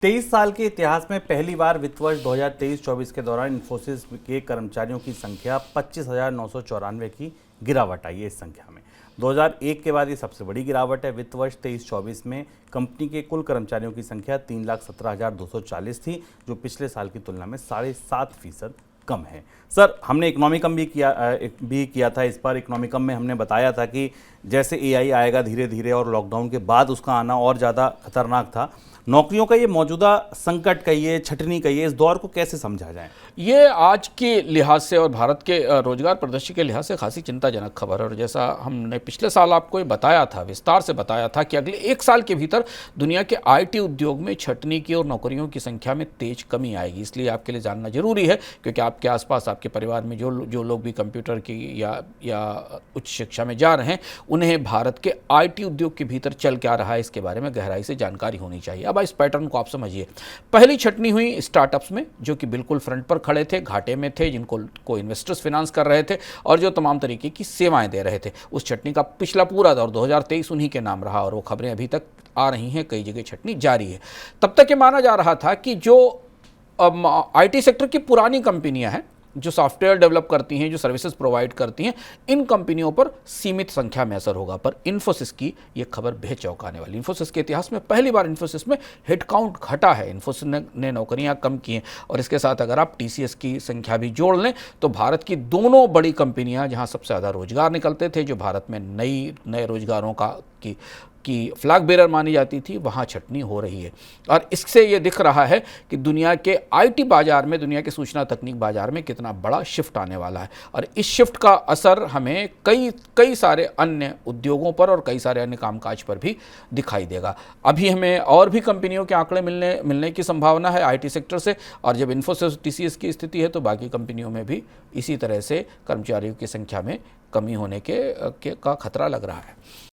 23 साल के इतिहास में पहली बार वित्त वर्ष 2023-24 के दौरान इंफोसिस के कर्मचारियों की संख्या 25,994 की गिरावट आई है। इस संख्या में 2001 के बाद ये सबसे बड़ी गिरावट है। वित्त वर्ष 23-24 में कंपनी के कुल कर्मचारियों की संख्या 3,17,240 थी, जो पिछले साल की तुलना में 7.5% कम है। सर, हमने इकोनॉमिकम भी किया था। इस बार इकोनॉमिकम में हमने बताया था कि जैसे एआई आएगा धीरे धीरे और लॉकडाउन के बाद उसका आना और ज़्यादा खतरनाक था। नौकरियों का ये मौजूदा संकट कहिए, छटनी कहिए, इस दौर को कैसे समझा जाए? ये आज के लिहाज से और भारत के रोजगार परिदृश्य के लिहाज से खासी चिंताजनक खबर है। और जैसा हमने पिछले साल आपको ये बताया था, विस्तार से बताया था कि अगले 1 साल के भीतर दुनिया के आईटी उद्योग में छटनी की और नौकरियों की संख्या में तेज कमी आएगी। इसलिए आपके लिए जानना जरूरी है, क्योंकि आपके आसपास आपके परिवार में जो लोग भी कंप्यूटर की या उच्च शिक्षा में जा रहे हैं, उन्हें भारत के आईटी उद्योग के भीतर चल क्या रहा है इसके बारे में गहराई से जानकारी होनी चाहिए। अब इस पैटर्न को आप समझिए। पहली छटनी हुई स्टार्टअप्स में, जो कि बिल्कुल फ्रंट पर खड़े थे, घाटे में थे, जिनको इन्वेस्टर्स फाइनेंस कर रहे थे और जो तमाम तरीके की सेवाएं दे रहे थे। उस छटनी का पिछला पूरा दौर 2023 उन्हीं के नाम रहा और वो खबरें अभी तक आ रही हैं, कई जगह छटनी जारी है। तब तक ये माना जा रहा था कि जो आईटी सेक्टर की पुरानी कंपनियां हैं, जो सॉफ्टवेयर डेवलप करती हैं, जो सर्विसेज प्रोवाइड करती हैं, इन कंपनियों पर सीमित संख्या में असर होगा। पर इन्फोसिस की ये खबर बेहद चौंकाने वाली। इन्फोसिस के इतिहास में पहली बार इन्फोसिस में हेडकाउंट घटा है। इन्फोसिस ने नौकरियां कम की हैं और इसके साथ अगर आप टीसीएस की संख्या भी जोड़ लें तो भारत की दोनों बड़ी कंपनियां, जहां सबसे ज़्यादा रोजगार निकलते थे, जो भारत में नए रोजगारों की फ्लैग बेरर मानी जाती थी, वहाँ छटनी हो रही है। और इससे ये दिख रहा है कि दुनिया के आईटी बाजार में, दुनिया के सूचना तकनीक बाजार में कितना बड़ा शिफ्ट आने वाला है। और इस शिफ्ट का असर हमें कई सारे अन्य उद्योगों पर और कई सारे अन्य कामकाज पर भी दिखाई देगा। अभी हमें और भी कंपनियों के आंकड़े मिलने की संभावना है आईटी सेक्टर से, और जब इन्फोसिस टीसीएस की स्थिति है तो बाकी कंपनियों में भी इसी तरह से कर्मचारियों की संख्या में कमी होने का खतरा लग रहा है।